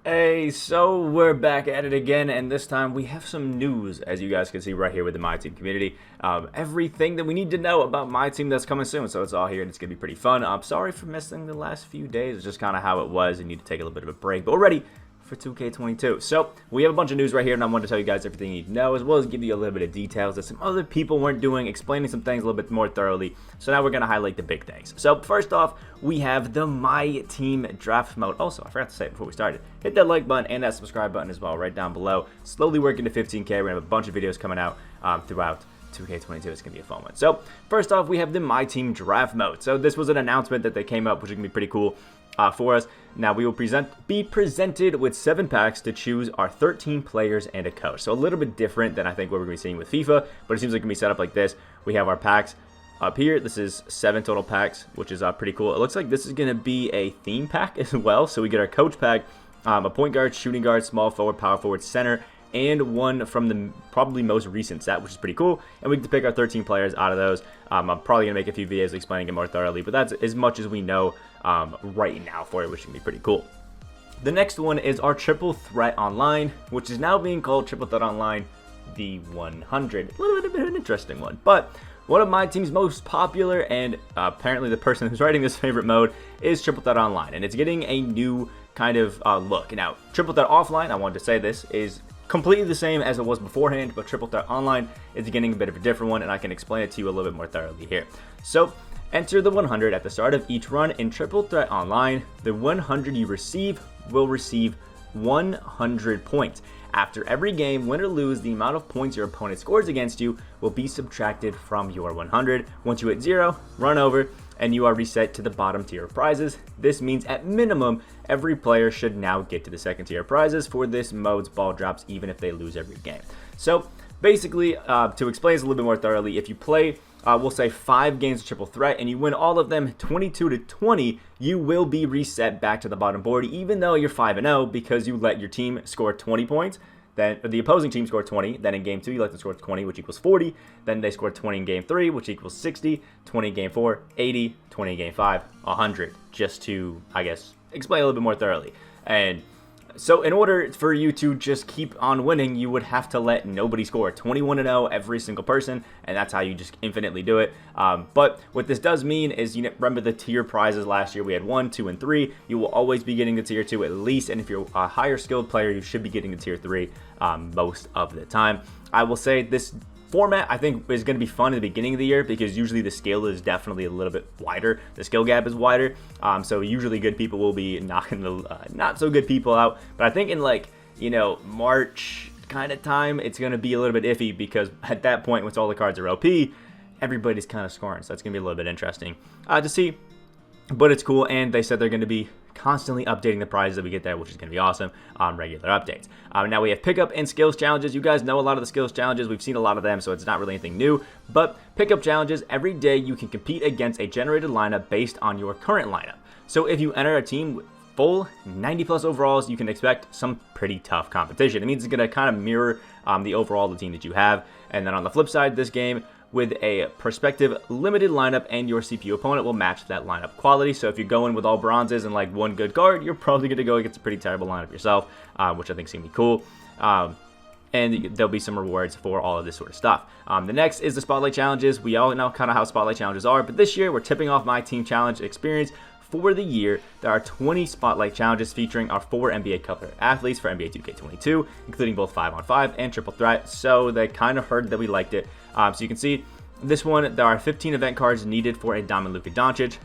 Hey, so we're back at it again, and this time we have some news, as you guys can see right here with the MyTeam community. Everything that we need to know about MyTeam that's coming soon, so it's all here, and it's going to be pretty fun. I'm sorry for missing the last few days. It's just kind of how it was. You need to take a little bit of a break, but we're ready for 2K22. So we have a bunch of news right here, and I want to tell you guys everything you need to know, as well as give you a little bit of details that some other people weren't doing, explaining some things a little bit more thoroughly. So now we're going to highlight the big things. So first off, we have the MyTeam Draft mode. Also, I forgot to say it before we started, hit that like button and that subscribe button as well right down below. Slowly working to 15K. We're going to have a bunch of videos coming out throughout 2K22. It's going to be a fun one. So first off, we have the MyTeam Draft mode. So this was an announcement that they came up, which is going to be pretty cool for us. Now we will be presented with 7 packs to choose our 13 players and a coach. So a little bit different than I think what we're going to be seeing with FIFA, but it seems like it can be set up like this. We have our packs up here. This is 7 total packs, which is pretty cool. It looks like this is going to be a theme pack as well. So we get our coach pack, a point guard, shooting guard, small forward, power forward, center, and one from the probably most recent set, which is pretty cool. And we get to pick our 13 players out of those. I'm probably going to make a few videos explaining it more thoroughly, but that's as much as we know right now for it, which can be pretty cool. The next one is our Triple Threat Online, which is now being called Triple Threat Online the 100. A little bit of an interesting one, but one of my team's most popular, and apparently the person who's writing this favorite mode, is Triple Threat Online, and it's getting a new kind of look. Now, Triple Threat Offline, I wanted to say this, is completely the same as it was beforehand, but Triple Threat Online is getting a bit of a different one, and I can explain it to you a little bit more thoroughly here. So, enter the 100 at the start of each run in Triple Threat Online. The 100 you receive will receive 100 points. After every game, win or lose, the amount of points your opponent scores against you will be subtracted from your 100. Once you hit 0, run over, and you are reset to the bottom tier of prizes. This means at minimum, every player should now get to the second tier of prizes for this mode's ball drops, even if they lose every game. So basically, to explain this a little bit more thoroughly, if you play, we'll say 5 games of Triple Threat, and you win all of them 22-20, you will be reset back to the bottom board, even though you're 5-0, because you let your team score 20 points. Then the opposing team scored 20. Then in game 2, you let them score 20, which equals 40. Then they scored 20 in game 3, which equals 60. 20 in game 4, 80. 20 in game 5, 100. Just to, I guess, explain a little bit more thoroughly. And so in order for you to just keep on winning, you would have to let nobody score 21-0 every single person, and that's how you just infinitely do it. But what this does mean is, you remember the tier prizes last year, we had 1, 2, and 3. You will always be getting the tier 2 at least, and if you're a higher skilled player, you should be getting the tier 3 most of the time. I will say this format, I think, is going to be fun at the beginning of the year, because usually the skill is definitely a little bit wider. The skill gap is wider, so usually good people will be knocking the not so good people out. But I think in, like, you know, March kind of time, it's going to be a little bit iffy, because at that point, once all the cards are OP, everybody's kind of scoring. So that's going to be a little bit interesting to see. But it's cool, and they said they're going to be constantly updating the prizes that we get there, which is going to be awesome on regular updates. Now we have pickup and skills challenges. You guys know a lot of the skills challenges. We've seen a lot of them, so it's not really anything new. But pickup challenges, every day you can compete against a generated lineup based on your current lineup. So if you enter a team with full 90+ overalls, you can expect some pretty tough competition. It means it's going to kind of mirror the overall of the team that you have. And then on the flip side, this game, with a prospective limited lineup, and your CPU opponent will match that lineup quality. So if you go in with all bronzes and like one good card, you're probably going to go against a pretty terrible lineup yourself, which I think is going to be cool. And there'll be some rewards for all of this sort of stuff. The next is the Spotlight Challenges. We all know kind of how Spotlight Challenges are, but this year we're tipping off MyTeam Challenge experience. For the year, there are 20 Spotlight Challenges featuring our 4 NBA cover athletes for NBA 2K22, including both 5-on-5 and Triple Threat, so they kind of heard that we liked it. So you can see this one, there are 15 event cards needed for a Diamond Luka Doncic.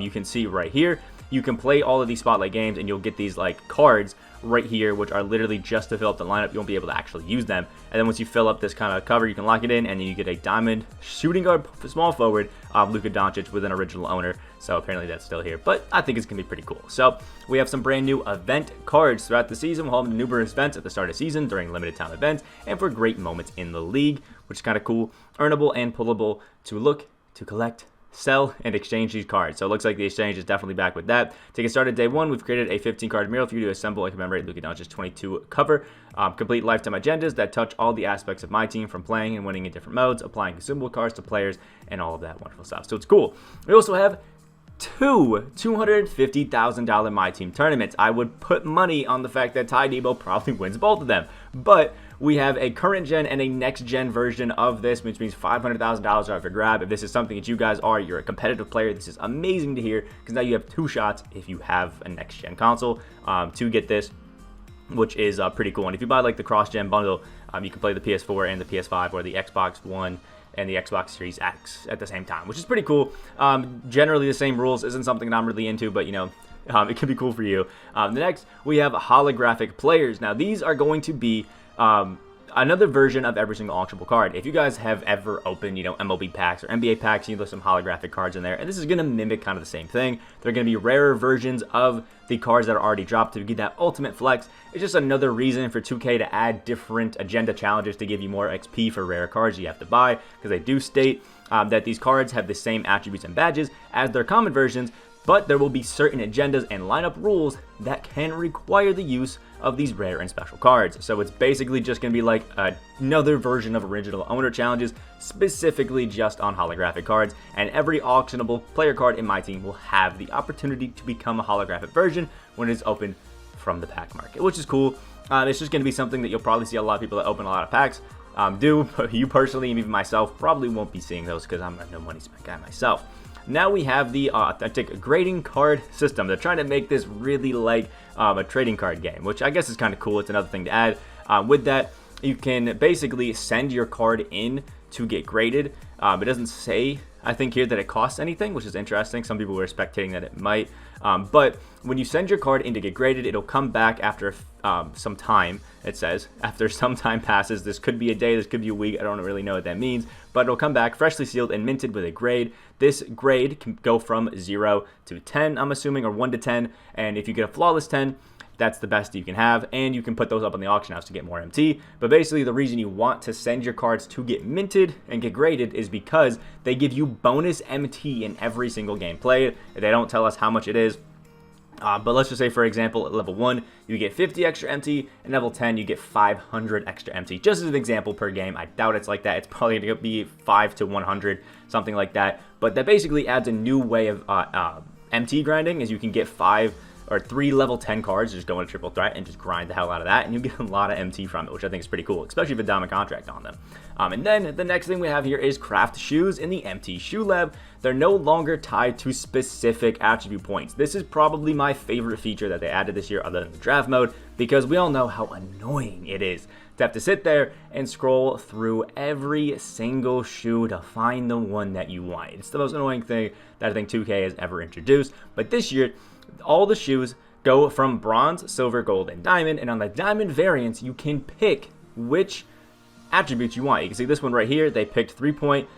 You can see right here, you can play all of these Spotlight games, and you'll get these like cards right here, which are literally just to fill up the lineup. You won't be able to actually use them. And then once you fill up this kind of cover, you can lock it in, and then you get a diamond shooting guard small forward Luka Doncic with an original owner. So apparently that's still here, but I think it's gonna be pretty cool. So we have some brand new event cards throughout the season. We'll have numerous events at the start of the season, during limited time events, and for great moments in the league, which is kind of cool. Earnable and pullable to look, to collect, sell, and exchange these cards. So it looks like the exchange is definitely back with that. To get started day 1, we've created a 15-card mural for you to assemble and commemorate Luka Doncic's 22 cover. Complete lifetime agendas that touch all the aspects of my team, from playing and winning in different modes, applying consumable cards to players, and all of that wonderful stuff. So it's cool. We also have two $250,000 MyTeam tournaments. I would put money on the fact that tydebo probably wins both of them. But we have a current gen and a next gen version of this, which means $500,000 are up for grab. If this is something that you guys are, you're a competitive player, this is amazing to hear, because now you have 2 shots if you have a next gen console to get this, which is pretty cool. And if you buy like the cross gen bundle, you can play the PS4 and the PS5 or the Xbox One and the Xbox Series X at the same time, which is pretty cool. Generally the same rules isn't something that I'm really into, but you know, it could be cool for you. The next, we have holographic players. Now these are going to be another version of every single auctionable card. If you guys have ever opened, you know, MLB packs or NBA packs, you know, there's some holographic cards in there, and this is going to mimic kind of the same thing. They're going to be rarer versions of the cards that are already dropped to get that ultimate flex. It's just another reason for 2K to add different agenda challenges to give you more XP for rare cards you have to buy, because they do state that these cards have the same attributes and badges as their common versions, but there will be certain agendas and lineup rules that can require the use of these rare and special cards. So it's basically just going to be like another version of original owner challenges, specifically just on holographic cards, and every auctionable player card in MyTeam will have the opportunity to become a holographic version when it is opened from the pack market, which is cool. It's just going to be something that you'll probably see a lot of people that open a lot of packs do. You personally, and even myself, probably won't be seeing those because I'm a no money spent guy myself. Now we have the authentic grading card system. They're trying to make this really like a trading card game, which I guess is kind of cool. It's another thing to add. With that, you can basically send your card in to get graded. It doesn't say, I think here, that it costs anything, which is interesting. Some people were spectating that it might. But when you send your card in to get graded, it'll come back after some time. It says after some time passes. This could be a day, this could be a week. I don't really know what that means, but it'll come back freshly sealed and minted with a grade. This grade can go from 0 to 10, I'm assuming, or 1 to 10. And if you get a flawless 10, that's the best you can have, and you can put those up on the auction house to get more MT. But basically the reason you want to send your cards to get minted and get graded is because they give you bonus MT in every single game played. They don't tell us how much it is. But let's just say, for example, at level 1, you get 50 extra MT, and level 10, you get 500 extra MT. Just as an example per game. I doubt it's like that. It's probably going to be 5 to 100, something like that. But that basically adds a new way of MT grinding, as you can get 5 or 3 level 10 cards, just go into triple threat and just grind the hell out of that, and you get a lot of MT from it, which I think is pretty cool, especially with a diamond contract on them. And then the next thing we have here is craft shoes in the MT Shoe Lab. They're no longer tied to specific attribute points. This is probably my favorite feature that they added this year, other than the draft mode, because we all know how annoying it is to have to sit there and scroll through every single shoe to find the one that you want. It's the most annoying thing that I think 2K has ever introduced. But this year, all the shoes go from bronze, silver, gold, and diamond, and on the diamond variants, you can pick which attributes you want. You can see this one right here, they picked 3-point,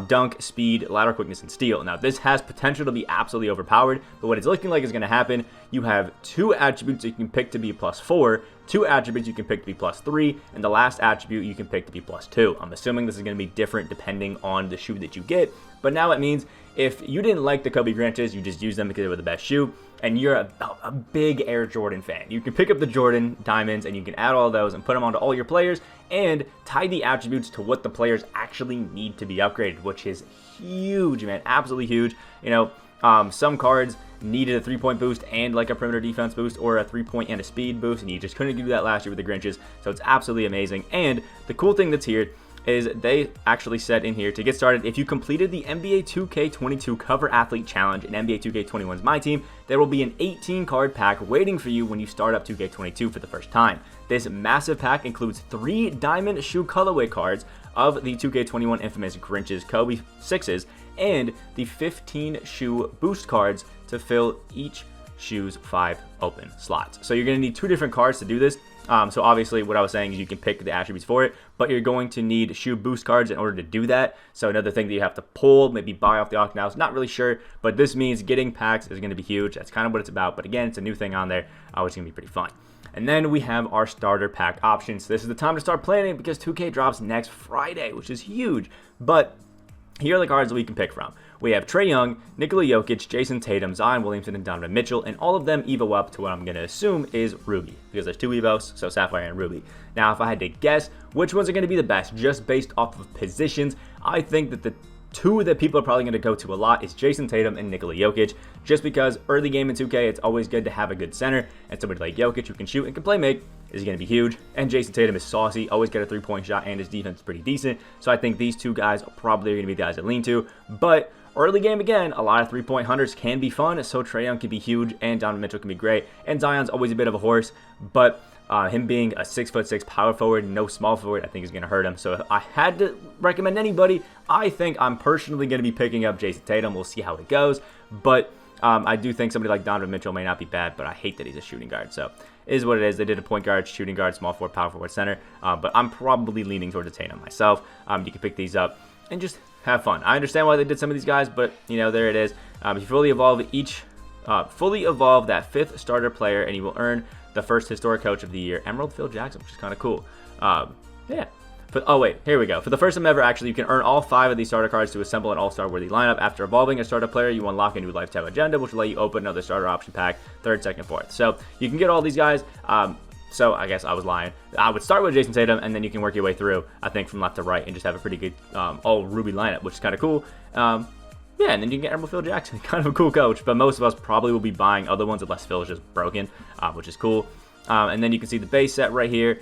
dunk, speed, lateral quickness, and steal. Now this has potential to be absolutely overpowered, but what it's looking like is going to happen, you have 2 attributes you can pick to be +4, 2 attributes you can pick to be +3, and the last attribute you can pick to be +2. I'm assuming this is going to be different depending on the shoe that you get, but now it means if you didn't like the Kobe Granches, you just use them because they were the best shoe, and you're a big Air Jordan fan, you can pick up the Jordan Diamonds and you can add all those and put them onto all your players and tie the attributes to what the players actually need to be upgraded, which is huge, man, absolutely huge. You know, some cards needed a 3-point boost and like a perimeter defense boost, or a 3-point and a speed boost, and you just couldn't do that last year with the Grinches, so it's absolutely amazing. And the cool thing that's here is they actually said in here, to get started, if you completed the NBA 2K22 Cover Athlete Challenge in NBA 2K21's MyTeam, there will be an 18-card pack waiting for you when you start up 2K22 for the first time. This massive pack includes 3 diamond shoe colorway cards of the 2K21 infamous Grinches Kobe 6s, and the 15 shoe boost cards to fill each shoe's 5 open slots. So you're going to need 2 different cards to do this. So obviously what I was saying is you can pick the attributes for it, but you're going to need shoe boost cards in order to do that. So another thing that you have to pull, maybe buy off the auction house, not really sure, but this means getting packs is going to be huge. That's kind of what it's about. But again, it's a new thing on there, which is going to be pretty fun. And then we have our starter pack options. So this is the time to start planning because 2K drops next Friday, which is huge. But here are the cards that we can pick from. We have Trae Young, Nikola Jokic, Jason Tatum, Zion Williamson, and Donovan Mitchell, and all of them evo up to what I'm going to assume is Ruby, because there's 2 evos, so Sapphire and Ruby. Now, if I had to guess which ones are going to be the best, just based off of positions, I think that the Two that people are probably going to go to a lot is Jason Tatum and Nikola Jokic, just because early game in 2K, it's always good to have a good center, and somebody like Jokic who can shoot and can play make is going to be huge. And Jason Tatum is saucy, always get a three-point shot, and his defense is pretty decent. So I think these two guys are probably going to be the guys that lean to. But early game, again, a lot of three-point hunters can be fun, so Troydan can be huge, and Donovan Mitchell can be great. And Zion's always a bit of a horse, but him being a 6'6" power forward, no small forward, I think is going to hurt him. So if I had to recommend anybody, I think I'm personally going to be picking up Jason Tatum. We'll see how it goes. But I do think somebody like Donovan Mitchell may not be bad, but I hate that he's a shooting guard. So it is what it is. They did a point guard, shooting guard, small forward, power forward, center. But I'm probably leaning towards a Tatum myself. You can pick these up and just have fun. I understand why they did some of these guys, but, you know, there it is. If you fully evolve that 5th starter player, and you will earn the first historic coach of the year, Emerald Phil Jackson, which is kind of cool. Yeah. Oh, wait, here we go. For the first time ever, actually, you can earn all 5 of these starter cards to assemble an all-star worthy lineup. After evolving a starter player, you unlock a new lifetime agenda, which will let you open another starter option pack, 3rd, 2nd, 4th. So you can get all these guys. So I guess I was lying. I would start with Jason Tatum, and then you can work your way through, I think, from left to right, and just have a pretty good all-Ruby lineup, which is kind of cool. Yeah, and then you can get Emerald Phil Jackson, kind of a cool coach, but most of us probably will be buying other ones unless Phil is just broken, which is cool. And then you can see the base set right here.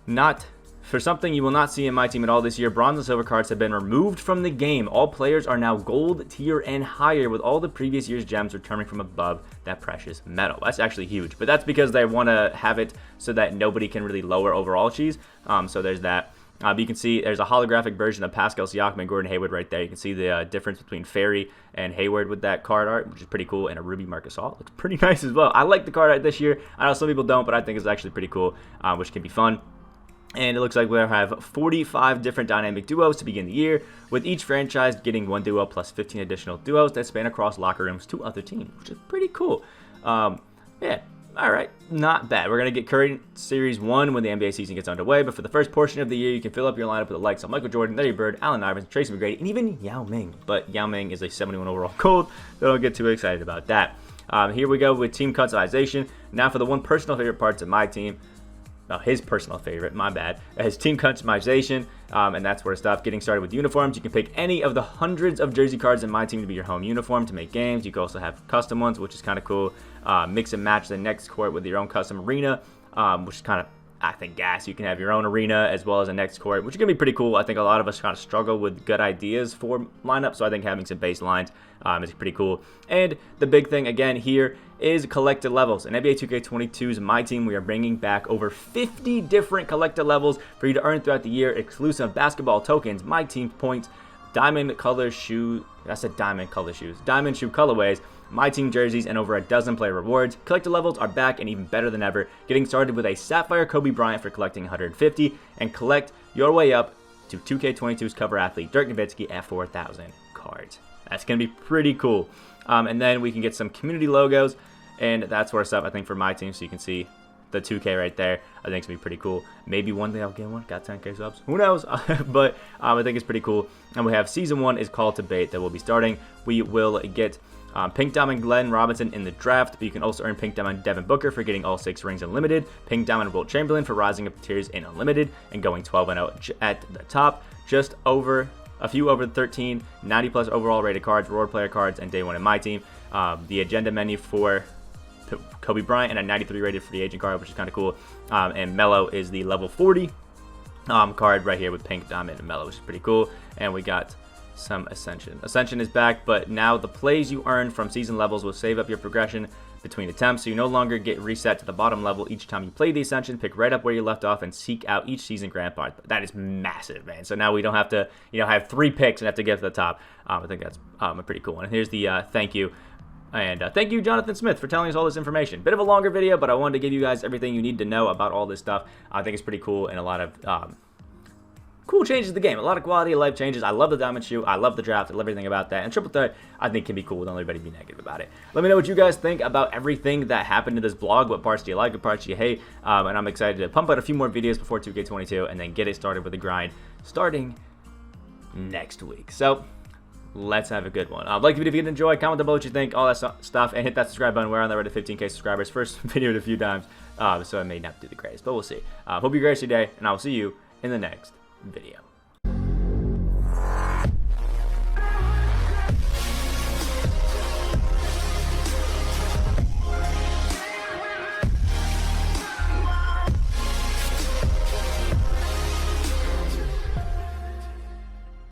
Not for something you will not see in my team at all this year, bronze and silver cards have been removed from the game. All players are now gold tier and higher, with all the previous year's gems returning from above that precious metal. That's actually huge, but that's because they want to have it so that nobody can really lower overall cheese. So there's that. But you can see there's a holographic version of Pascal Siakam and Gordon Hayward right there. You can see the difference between Ferry and Hayward with that card art, which is pretty cool, and a Ruby Marc Gasol. Looks pretty nice as well. I like the card art this year. I know some people don't, but I think it's actually pretty cool, which can be fun. And it looks like we'll have 45 different dynamic duos to begin the year, with each franchise getting 1 duo plus 15 additional duos that span across locker rooms to other teams, which is pretty cool. Yeah. All right, not bad. We're going to get current Series 1 when the NBA season gets underway, but for the first portion of the year, you can fill up your lineup with the likes of Michael Jordan, Larry Bird, Allen Iverson, Tracy McGrady, and even Yao Ming. But Yao Ming is a 71 overall gold, so don't get too excited about that. Here we go with team customization. Now for the one personal favorite parts of my team. No, his personal favorite, my bad. His team customization, and that sort of stuff. Getting started with uniforms, you can pick any of the hundreds of jersey cards in my team to be your home uniform to make games. You can also have custom ones, which is kind of cool. Mix and match the next court with your own custom arena, which is kind of, I think, gas. You can have your own arena as well as a next court, which is going to be pretty cool. I think a lot of us kind of struggle with good ideas for lineups, so I think having some baselines is pretty cool. And the big thing, again, here is collected levels. In NBA 2K22's My Team, we are bringing back over 50 different collected levels for you to earn throughout the year. Exclusive basketball tokens, My Team points, diamond color shoe, I said diamond color shoes, diamond shoe colorways, My Team jerseys, and over a dozen player rewards. Collected levels are back and even better than ever, getting started with a Sapphire Kobe Bryant for collecting 150, and collect your way up to 2K22's cover athlete Dirk Nowitzki at 4,000 cards. That's going to be pretty cool. And then we can get some community logos and that sort of stuff, I think, for my team, so you can see the 2K right there. I think it's going to be pretty cool. Maybe one day I'll get one. Got 10K subs. Who knows? But I think it's pretty cool. And we have Season 1 is Call to Bait that will be starting. We will get Pink Diamond Glenn Robinson in the draft, but you can also earn Pink Diamond Devin Booker for getting all 6 rings unlimited, Pink Diamond Wilt Chamberlain for rising up the tiers in unlimited and going 12-0 at the top, just over a few over 13, 90 plus overall rated cards, reward player cards, and day 1 in my team. The agenda menu for Kobe Bryant and a 93 rated free agent card, which is kind of cool. And Melo is the level 40 card right here with Pink Diamond and Melo, which is pretty cool. And we got some Ascension. Ascension is back, but now the plays you earn from season levels will save up your progression between attempts, so you no longer get reset to the bottom level each time you play the Ascension. Pick right up where you left off and seek out each season grand prize. That is massive, man. So now we don't have to, have 3 picks and have to get to the top. I think that's a pretty cool one. And here's the thank you. And thank you, Jonathan Smith, for telling us all this information. Bit of a longer video, but I wanted to give you guys everything you need to know about all this stuff. I think it's pretty cool and a lot of cool changes to the game. A lot of quality of life changes. I love the diamond shoe. I love the draft. I love everything about that. And triple threat, I think, can be cool. Don't let everybody be negative about it. Let me know what you guys think about everything that happened in this blog. What parts do you like? What parts do you hate? And I'm excited to pump out a few more videos before 2K22 and then get it started with the grind starting next week. So let's have a good one. Like the video if you did enjoy, comment down below what you think, all that stuff, and hit that subscribe button. We're on the road to 15K subscribers. First video in a few times, so I may not do the greatest, but we'll see. Hope you guys today, and I will see you in the next video.